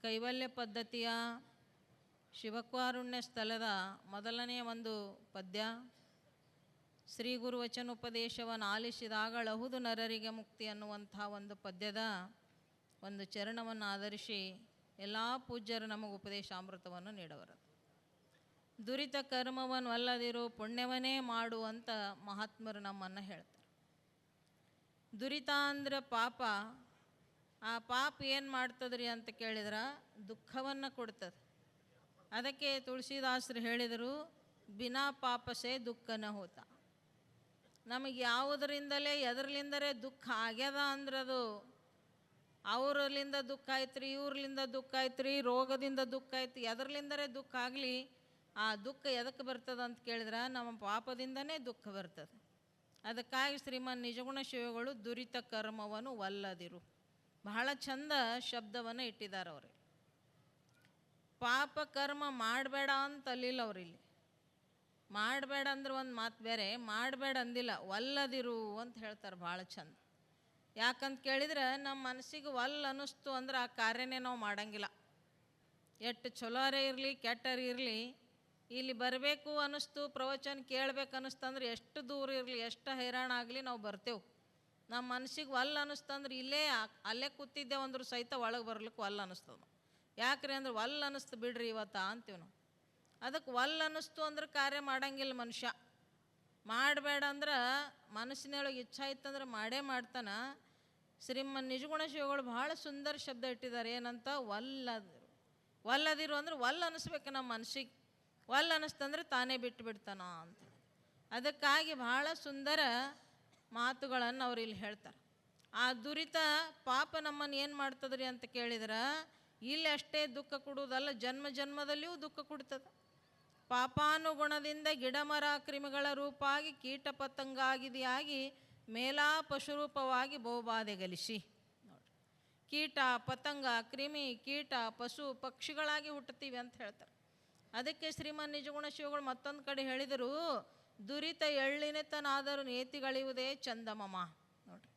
ಕೈವಲ್ಯ ಪದ್ಧತಿಯ ಶಿವಕಾರುಣ್ಯ ಸ್ಥಳದ ಮೊದಲನೆಯ ಒಂದು ಪದ್ಯ. ಶ್ರೀ ಗುರುವಚನೋಪದೇಶವನ್ನು ಆಲಿಸಿದಾಗಳಹುದು ನರರಿಗೆ ಮುಕ್ತಿ ಅನ್ನುವಂಥ ಒಂದು ಪದ್ಯದ ಒಂದು ಚರಣವನ್ನು ಆಧರಿಸಿ ಎಲ್ಲ ಪೂಜ್ಯರು ನಮಗೆ ಉಪದೇಶಾಮೃತವನ್ನು ನೀಡವರು. ದುರಿತ ಕರ್ಮವನ್ನು ಅಲ್ಲದಿರು ಪುಣ್ಯವನ್ನೇ ಮಾಡುವಂಥ ಮಹಾತ್ಮರು ನಮ್ಮನ್ನು ಹೇಳ್ತಾರೆ. ದುರಿತ ಅಂದ್ರೆ ಪಾಪ. ಆ ಪಾಪ ಏನು ಮಾಡ್ತದ್ರಿ ಅಂತ ಕೇಳಿದ್ರೆ ದುಃಖವನ್ನು ಕೊಡ್ತದೆ. ಅದಕ್ಕೆ ತುಳಸಿದಾಸರು ಹೇಳಿದರು, ಬಿನಾ ಪಾಪಸೆ ದುಃಖನ ಹೋತ. ನಮಗೆ ಯಾವುದರಿಂದಲೇ ಎದರ್ಲಿಂದಲೇ ದುಃಖ ಆಗ್ಯದ ಅಂದ್ರೆ ಅದು ಅವರಲ್ಲಿಂದ ದುಃಖ ಆಯ್ತು ರೀ, ಇವ್ರಲಿಂದ ದುಃಖ ಆಯ್ತು ರೀ, ರೋಗದಿಂದ ದುಃಖ ಆಯ್ತು, ಎದರ್ಲಿಂದಲೇ ದುಃಖ ಆಗಲಿ. ಆ ದುಃಖ ಎದಕ್ಕೆ ಬರ್ತದೆ ಅಂತ ಕೇಳಿದ್ರೆ ನಮ್ಮ ಪಾಪದಿಂದನೇ ದುಃಖ ಬರ್ತದೆ. ಅದಕ್ಕಾಗಿ ಶ್ರೀಮನ್ ನಿಜಗುಣ ಶಿವಗಳು ದುರಿತ ಕರ್ಮವನ್ನು ಒಲ್ಲದಿರು ಬಹಳ ಚಂದ ಶಬ್ದವನ್ನು ಇಟ್ಟಿದ್ದಾರೆ ಅವ್ರಿಗೆ. ಪಾಪ ಕರ್ಮ ಮಾಡಬೇಡ ಅಂತ ಅಲ್ಲಿಲ್ಲ ಅವರಿಲ್ಲಿ. ಮಾಡಬೇಡ ಅಂದ್ರೆ ಒಂದು ಮಾತು ಬೇರೆ, ಮಾಡಬೇಡ ಅಂದಿಲ್ಲ, ಒಲ್ಲದಿರು ಅಂತ ಹೇಳ್ತಾರೆ ಭಾಳ ಚಂದ. ಯಾಕಂತ ಕೇಳಿದ್ರೆ ನಮ್ಮ ಮನಸ್ಸಿಗೆ ಅನ್ನಿಸ್ತು ಅಂದ್ರೆ ಆ ಕಾರ್ಯನೇ ನಾವು ಮಾಡೋಂಗಿಲ್ಲ. ಎಷ್ಟು ಚಲೋರೇ ಇರಲಿ ಕೆಟ್ಟರೇ ಇರಲಿ, ಇಲ್ಲಿ ಬರಬೇಕು ಅನ್ನಿಸ್ತು, ಪ್ರವಚನ ಕೇಳಬೇಕು ಅನ್ನಿಸ್ತಂದ್ರೆ ಎಷ್ಟು ದೂರ ಇರಲಿ, ಎಷ್ಟು ಹೈರಾಣ ಆಗಲಿ ನಾವು ಬರ್ತೇವೆ. ನಮ್ಮ ಮನಸ್ಸಿಗೆ ಅನ್ನಿಸ್ತಂದ್ರೆ ಇಲ್ಲೇ ಅಲ್ಲೇ ಕೂತಿದ್ದೇವೆ ಅಂದ್ರೂ ಸಹಿತ ಒಳಗೆ ಬರ್ಲಿಕ್ಕೆ ಅನ್ನಿಸ್ತದೆ. ಯಾಕ್ರಿ ಅಂದ್ರೆ ಅನ್ನಿಸ್ತು ಬಿಡ್ರಿ ಇವತ್ತಾ ಅಂತೀವಿ ನಾವು. ಅದಕ್ಕೆ ಅನ್ನಿಸ್ತು ಅಂದ್ರೆ ಕಾರ್ಯ ಮಾಡೋಂಗಿಲ್ಲ ಮನುಷ್ಯ. ಮಾಡಬೇಡ ಅಂದ್ರೆ ಮನಸ್ಸಿನೊಳಗೆ ಇಚ್ಛಾ ಇತ್ತಂದ್ರೆ ಮಾಡೇ ಮಾಡ್ತಾನೆ. ಶ್ರೀಮನ್ ನಿಜಗುಣ ಶಿವಗಳು ಭಾಳ ಸುಂದರ ಶಬ್ದ ಇಟ್ಟಿದ್ದಾರೆ. ಏನಂತ ಒಲ್ಲದಿರು ಅಂದ್ರೆ ಅನ್ನಿಸ್ಬೇಕು ನಮ್ಮ ಮನಸ್ಸಿಗೆ. ಅನ್ನಿಸ್ತಂದ್ರೆ ತಾನೇ ಬಿಟ್ಟು ಬಿಡ್ತಾನ ಅಂತ. ಅದಕ್ಕಾಗಿ ಭಾಳ ಸುಂದರ ಮಾತುಗಳನ್ನು ಅವ್ರು ಇಲ್ಲಿ ಹೇಳ್ತಾರೆ. ಆ ದುರಿತ ಪಾಪ ನಮ್ಮನ್ನು ಏನು ಮಾಡ್ತದ್ರಿ ಅಂತ ಕೇಳಿದ್ರೆ ಇಲ್ಲಿ ಅಷ್ಟೇ ದುಃಖ ಕೊಡುವುದಲ್ಲ, ಜನ್ಮ ಜನ್ಮದಲ್ಲಿಯೂ ದುಃಖ ಕೊಡ್ತದೆ. ಪಾಪಾನುಗುಣದಿಂದ ಗಿಡಮರ ಕ್ರಿಮಿಗಳ ರೂಪಾಗಿ ಕೀಟ ಪತಂಗಾಗಿದೆಯಾಗಿ ಮೇಲಾ ಪಶುರೂಪವಾಗಿ ಬಹುಬಾಧೆ ಗಲಿಸಿ. ನೋಡ್ರಿ, ಕೀಟ ಪತಂಗ ಕ್ರಿಮಿ ಕೀಟ ಪಶು ಪಕ್ಷಿಗಳಾಗಿ ಹುಟ್ಟುತ್ತೀವಿ ಅಂತ ಹೇಳ್ತಾರೆ. ಅದಕ್ಕೆ ಶ್ರೀಮನ್ ನಿಜಗುಣ ಶಿವಗಳು ಮತ್ತೊಂದು ಕಡೆ ಹೇಳಿದರು, ದುರಿತ ಎಳ್ಳಿನೆತನಾದರೂ ನೇತಿಗಳಿಯುವುದೇ ಚಂದಮಮ. ನೋಡ್ರಿ,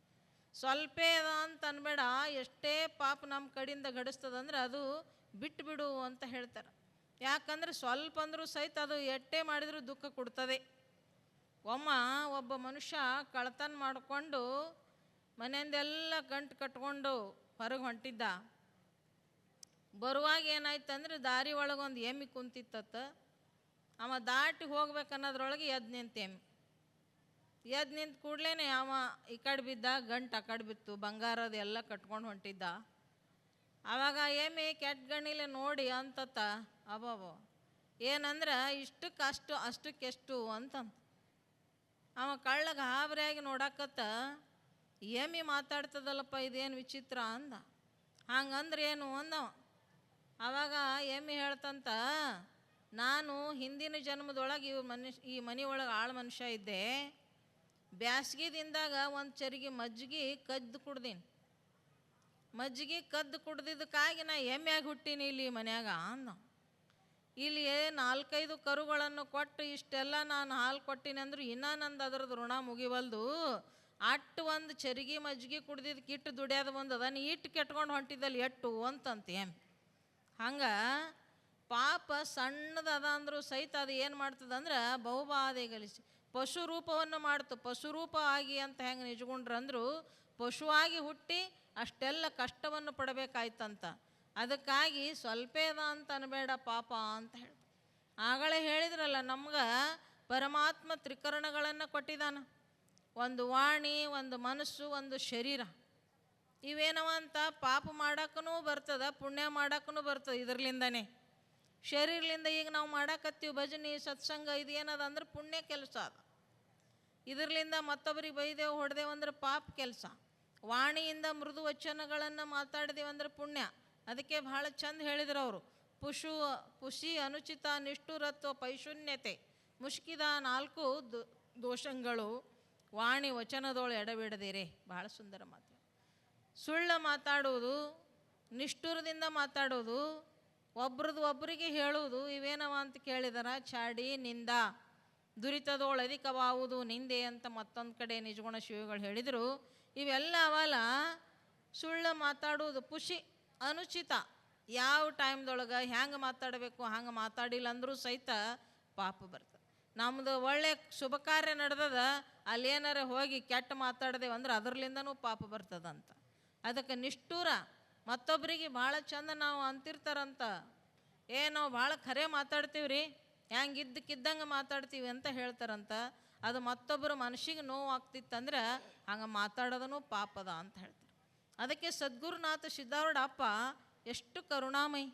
ಸ್ವಲ್ಪ ಅದ ಅಂತ ಅನ್ಬೇಡ, ಎಷ್ಟೇ ಪಾಪ ನಮ್ಮ ಕಡೆಯಿಂದ ಗಡಿಸ್ತದಂದ್ರೆ ಅದು ಬಿಟ್ಟು ಬಿಡು ಅಂತ ಹೇಳ್ತಾರೆ. ಯಾಕಂದ್ರೆ ಸ್ವಲ್ಪ ಅಂದರೂ ಸಹಿತ ಅದು ಎಟ್ಟೇ ಮಾಡಿದರೂ ದುಃಖ ಕೊಡ್ತದೆ. ಒಬ್ಬ ಮನುಷ್ಯ ಕಳ್ತನ ಮಾಡಿಕೊಂಡು ಮನೆಯಿಂದೆಲ್ಲ ಗಂಟು ಕಟ್ಕೊಂಡು ಹೊರಗೆ ಹೊಂಟಿದ್ದ. ಬರುವಾಗ ಏನಾಯ್ತಂದ್ರೆ ದಾರಿ ಒಳಗೊಂದು ಎಮ್ಮೆ ಕುಂತಿತ್ತ. ಅವ ದಾಟಿ ಹೋಗ್ಬೇಕನ್ನೋದ್ರೊಳಗೆ ಎದ್ದು ನಿಂತ ಎಮ್ಮೆ. ಎದ್ದು ನಿಂತ ಕೂಡಲೇ ಅವ ಈ ಕಡೆ ಬಿದ್ದ, ಗಂಟು ಆ ಕಡೆ ಬಿತ್ತು, ಬಂಗಾರದ ಎಲ್ಲ ಕಟ್ಕೊಂಡು ಹೊಂಟಿದ್ದ. ಆವಾಗ ಎಮ್ಮೆ ಕೆಟ್ಟ ಗಣ್ಣಿಲೆ ನೋಡಿ ಅಂತತ್ತ, ಅಬ್ಬಬ್ಬ ಏನಂದ್ರೆ ಅಷ್ಟಕ್ಕೆಷ್ಟು ಅಂತಂತ. ಅವ ಕಳ್ಳ ಗಾಬರಿಯಾಗಿ ನೋಡಕತ್ತ, ಎಮ್ಮೆ ಮಾತಾಡ್ತದಲ್ಲಪ್ಪ, ಇದೇನು ವಿಚಿತ್ರ ಅಂದ. ಹಂಗಂದ್ರೆ ಏನು ಅಂದವ. ಆವಾಗ ಎಮ್ಮೆ ಹೇಳ್ತಂತ, ನಾನು ಹಿಂದಿನ ಜನ್ಮದೊಳಗೆ ಈ ಮನೆಯೊಳಗೆ ಆಳು ಮನುಷ್ಯ ಇದ್ದೆ. ಬ್ಯಾಸ್ಗಿದಿಂದಾಗ ಒಂದು ಚರಿಗೆ ಮಜ್ಜಿಗೆ ಕದ್ದು ಕುಡ್ದೀನಿ. ಮಜ್ಜಿಗೆ ಕದ್ದು ಕುಡ್ದಿದ್ದಕ್ಕಾಗಿ ನಾ ಎಮ್ಮೆಯಾಗಿ ಹುಟ್ಟೀನಿ ಇಲ್ಲಿ ಮನ್ಯಾಗ ಅಂದ. ಇಲ್ಲಿ 4-5 ಕರುಗಳನ್ನು ಕೊಟ್ಟು ಇಷ್ಟೆಲ್ಲ ನಾನು ಹಾಲು ಕೊಟ್ಟೀನಿ ಅಂದ್ರೆ ಇನ್ನೂ ನಂದು ಅದ್ರದ್ದು ಋಣ ಮುಗಿವಲ್ದು. ಅಟ್ಟು ಒಂದು ಚರಿಗೆ ಮಜ್ಜಿಗೆ ಕುಡ್ದಿದ್ದಕ್ಕೆ ಇಟ್ಟು ದುಡಿಯೋದು ಬಂದದ, ನೀ ಇಟ್ಟು ಕೆಟ್ಕೊಂಡು ಹೊಂಟಿದ್ದಲ್ಲಿ ಎಟ್ಟು ಅಂತಂತ ಎಮ್ಮೆ. ಹಂಗೆ ಪಾಪ ಸಣ್ಣದದ ಅಂದರೂ ಸಹಿತ ಅದು ಏನು ಮಾಡ್ತದಂದ್ರೆ ಬಹುಬಾಧೆ ಗಲಿಸಿ ಪಶು ರೂಪವನ್ನು ಮಾಡ್ತು. ಪಶುರೂಪ ಆಗಿ ಅಂತ ಹೆಂಗೆ ನಿಜಗೊಂಡ್ರಂದ್ರು ಪಶುವಾಗಿ ಹುಟ್ಟಿ ಅಷ್ಟೆಲ್ಲ ಕಷ್ಟವನ್ನು ಪಡಬೇಕಾಯ್ತಂತ. ಅದಕ್ಕಾಗಿ ಸ್ವಲ್ಪೇದ ಅಂತ ಅನ್ಬೇಡ ಪಾಪ ಅಂತ ಹೇಳಿ ಆಗಲೇ ಹೇಳಿದ್ರಲ್ಲ, ನಮ್ಗೆ ಪರಮಾತ್ಮ ತ್ರಿಕರಣಗಳನ್ನು ಕೊಟ್ಟಿದ್ದಾನ. ಒಂದು ವಾಣಿ, ಒಂದು ಮನಸ್ಸು, ಒಂದು ಶರೀರ. ಇವೇನವ ಅಂತ ಪಾಪ ಮಾಡೋಕ್ಕೂ ಬರ್ತದೆ, ಪುಣ್ಯ ಮಾಡೋಕ್ಕೂ ಬರ್ತದೆ ಇದರ್ಲಿಂದನೇ. ಶರೀರದಿಂದ ಈಗ ನಾವು ಮಾಡಾಕತ್ತೀವಿ ಭಜನೆ ಸತ್ಸಂಗ, ಇದು ಏನದ ಅಂದ್ರೆ ಪುಣ್ಯ ಕೆಲಸ ಅದ. ಇದರ್ಲಿಂದ ಮತ್ತೊಬ್ಬರಿಗೆ ಬೈದೇವು ಹೊಡೆದೇವು ಅಂದ್ರೆ ಪಾಪ ಕೆಲಸ. ವಾಣಿಯಿಂದ ಮೃದು ವಚನಗಳನ್ನು ಮಾತಾಡಿದೇವಂದ್ರೆ ಪುಣ್ಯ. ಅದಕ್ಕೆ ಭಾಳ ಚಂದ ಹೇಳಿದ್ರು ಅವರು, ಪುಷಿ ಅನುಚಿತ ನಿಷ್ಠುರತ್ವ ಪೈಶೂನ್ಯತೆ ಮುಷ್ಕಿದ 4 ದೋಷಗಳು ವಾಣಿ ವಚನದೋಳು ಎಡಬಿಡದಿರೆ. ಭಾಳ ಸುಂದರ ಮಾತು. ಸುಳ್ಳು ಮಾತಾಡೋದು, ನಿಷ್ಠುರದಿಂದ ಮಾತಾಡೋದು, ಒಬ್ರಿಗೆ ಹೇಳುವುದು, ಇವೇನವ ಅಂತ ಕೇಳಿದಾರ ಚಾಡಿ ನಿಂದ ದುರಿತದೋಳು ಅಧಿಕವಾವುದು ನಿಂದೆ ಅಂತ ಮತ್ತೊಂದು ಕಡೆ ನಿಜಗುಣ ಶಿವಗಳು ಹೇಳಿದರು. ಇವೆಲ್ಲ ಅವಲ್ಲ ಸುಳ್ಳು ಮಾತಾಡುವುದು, ಪುಷಿ ಅನುಚಿತ ಯಾವ ಟೈಮ್ದೊಳಗೆ ಹೆಂಗೆ ಮಾತಾಡಬೇಕು ಹಂಗೆ ಮಾತಾಡಿಲ್ಲ ಅಂದರೂ ಸಹಿತ ಪಾಪ ಬರ್ತದೆ. ನಮ್ಮದು ಒಳ್ಳೆ ಶುಭ ಕಾರ್ಯ ನಡೆದದ ಅಲ್ಲಿ ಏನಾರ ಹೋಗಿ ಕೆಟ್ಟ ಮಾತಾಡ್ದೇವು ಅಂದ್ರೆ ಅದರ್ಲಿಂದನೂ ಪಾಪ ಬರ್ತದಂತ. ಅದಕ್ಕೆ ನಿಷ್ಠೂರ ಮತ್ತೊಬ್ಬರಿಗೆ ಭಾಳ ಚಂದ ನಾವು ಅಂತಿರ್ತಾರಂತ, ನಾವು ಭಾಳ ಖರೆ ಮಾತಾಡ್ತೀವಿ ರೀ, ಹೆಂಗೆ ಇದ್ದಕ್ಕಿದ್ದಂಗೆ ಮಾತಾಡ್ತೀವಿ ಅಂತ ಹೇಳ್ತಾರಂತ. ಅದು ಮತ್ತೊಬ್ಬರು ಮನಸ್ಸಿಗೆ ನೋವು ಆಗ್ತಿತ್ತಂದ್ರೆ ಹಂಗೆ ಮಾತಾಡೋದೂ ಪಾಪದ ಅಂತ ಹೇಳ್ತಾರೆ. ಅದಕ್ಕೆ ಸದ್ಗುರುನಾಥ ಸಿದ್ಧಾರೂಢ ಅಪ್ಪ ಎಷ್ಟು ಕರುಣಾಮಯಿ,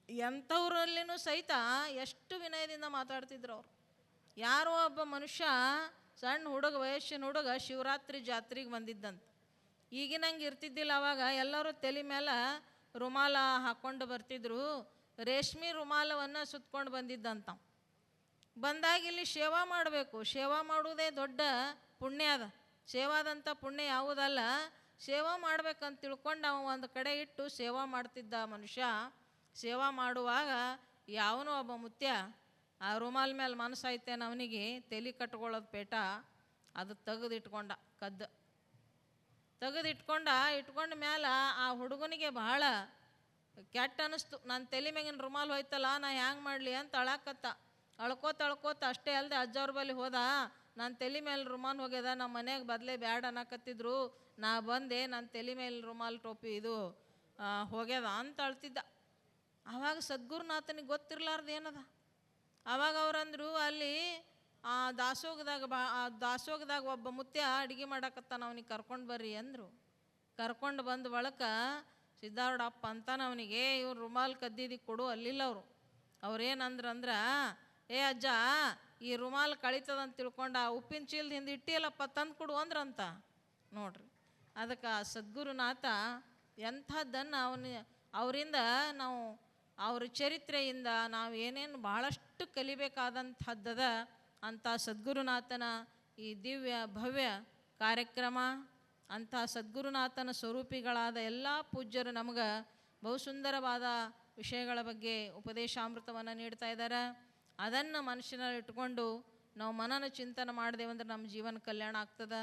ಎಂಥವ್ರಲ್ಲಿನೂ ಸಹಿತ ಎಷ್ಟು ವಿನಯದಿಂದ ಮಾತಾಡ್ತಿದ್ರು ಅವರು. ಯಾರೋ ಒಬ್ಬ ಮನುಷ್ಯ ಸಣ್ಣ ಹುಡುಗ, ವಯಸ್ಸಿನ ಹುಡುಗ ಶಿವರಾತ್ರಿ ಜಾತ್ರೆಗೆ ಬಂದಿದ್ದಂತ. ಈಗಿನಂಗೆ ಇರ್ತಿದ್ದಿಲ್ಲ ಅವಾಗ, ಎಲ್ಲರೂ ತಲೆ ಮೇಲೆ ರುಮಾಲ ಹಾಕ್ಕೊಂಡು ಬರ್ತಿದ್ರು. ರೇಷ್ಮೆ ರುಮಾಲವನ್ನು ಸುತ್ಕೊಂಡು ಬಂದಿದ್ದಂತ. ಬಂದಾಗ ಇಲ್ಲಿ ಸೇವಾ ಮಾಡಬೇಕು, ಸೇವಾ ಮಾಡುವುದೇ ದೊಡ್ಡ ಪುಣ್ಯ ಅದ. ಸೇವಾದಂಥ ಪುಣ್ಯ ಯಾವುದಲ್ಲ, ಸೇವಾ ಮಾಡ್ಬೇಕಂತ ತಿಳ್ಕೊಂಡು ಅವ ಒಂದು ಕಡೆ ಇಟ್ಟು ಸೇವಾ ಮಾಡ್ತಿದ್ದ ಮನುಷ್ಯ. ಸೇವಾ ಮಾಡುವಾಗ ಯಾವನೋ ಒಬ್ಬ ಮುತ್ಯ ಆ ರುಮಾಲ್ ಮೇಲೆ ಮನಸ್ಸಾಯ್ತೇನೆ ಅವನಿಗೆ ತಲೆ ಕಟ್ಕೊಳ್ಳೋದು ಪೇಟ, ಅದು ತೆಗೆದಿಟ್ಕೊಂಡ, ಇಟ್ಕೊಂಡ ಮೇಲೆ ಆ ಹುಡುಗನಿಗೆ ಬಹಳ ಕೆಟ್ಟ ಅನ್ನಿಸ್ತು. ನನ್ನ ತಲೆ ಮ್ಯಾಗಿನ ರುಮಾಲ್ ಹೋಯ್ತಲ್ಲ, ನಾ ಹ್ಯಾಂಗೆ ಮಾಡಲಿ ಅಂತ ಅಳ್ಕೋತ ಅಷ್ಟೇ ಅಲ್ಲದೆ ಅಜ್ಜವ್ರ ಬಳಿ ಹೋದ. ನನ್ನ ತಲೆ ಮೇಲೆ ರುಮಾಲ್ ಹೋಗ್ಯದ, ನಮ್ಮ ಮನೆಗೆ ಬದಲೇ ಬ್ಯಾಡ ಅನ್ನಕತ್ತಿದ್ರು, ನಾ ಬಂದೆ, ನನ್ನ ತಲೆ ಮೇಲೆ ರುಮಾಲ್ ಟೋಪಿ ಇದು ಹೋಗ್ಯದ ಅಂತ ಅಳ್ತಿದ್ದ. ಆವಾಗ ಸದ್ಗುರುನಾಥನಿಗೆ ಗೊತ್ತಿರಲಾರ್ದು ಏನದ. ಆವಾಗ ಅವ್ರಂದ್ರು, ಅಲ್ಲಿ ಆ ದಾಸೋಗದಾಗ ಒಬ್ಬ ಮುತ್ಯ ಅಡುಗೆ ಮಾಡಕತ್ತಾನ, ಅವನಿಗೆ ಕರ್ಕೊಂಡು ಬರ್ರಿ ಅಂದರು. ಕರ್ಕೊಂಡು ಬಂದ ಬಳಕ ಸಿದ್ಧಾರೂಢ ಅಪ್ಪ ಅಂತಾನ ಅವನಿಗೆ, ಇವ್ರು ರುಮಾಲ್ ಕದ್ದಿದ್ದು ಕೊಡು ಅಲ್ಲಿಲ್ಲ ಅವರು. ಅವ್ರೇನಂದ್ರಂದ್ರೆ, ಅಜ್ಜ ಈ ರುಮಾಲ್ ಕಳಿತದಂತ ತಿಳ್ಕೊಂಡು ಆ ಉಪ್ಪಿನ ಚೀಲದ ಹಿಂದೆ ಇಟ್ಟಿಯಲ್ಲಪ್ಪ ತಂದು ಕೊಡು ಅಂದ್ರಂತ ನೋಡ್ರಿ. ಅದಕ್ಕೆ ಆ ಸದ್ಗುರುನಾಥ ಎಂಥದ್ದನ್ನು ಅವರಿಂದ ನಾವು ಅವ್ರ ಚರಿತ್ರೆಯಿಂದ ನಾವು ಏನೇನು ಭಾಳಷ್ಟು ಕಲಿಬೇಕಾದಂಥದ್ದದ ಅಂಥ ಸದ್ಗುರುನಾಥನ ಈ ದಿವ್ಯ ಭವ್ಯ ಕಾರ್ಯಕ್ರಮ. ಅಂಥ ಸದ್ಗುರುನಾಥನ ಸ್ವರೂಪಿಗಳಾದ ಎಲ್ಲ ಪೂಜ್ಯರು ನಮಗೆ ಬಹುಸುಂದರವಾದ ವಿಷಯಗಳ ಬಗ್ಗೆ ಉಪದೇಶಾಮೃತವನ್ನು ನೀಡ್ತಾ ಇದ್ದಾರೆ. ಅದನ್ನು ಮನಸ್ಸಿನಲ್ಲಿ ಇಟ್ಕೊಂಡು ನಾವು ಮನನ ಚಿಂತನೆ ಮಾಡಿದೆವಂದ್ರೆ ನಮ್ಮ ಜೀವನ ಕಲ್ಯಾಣ ಆಗ್ತದೆ.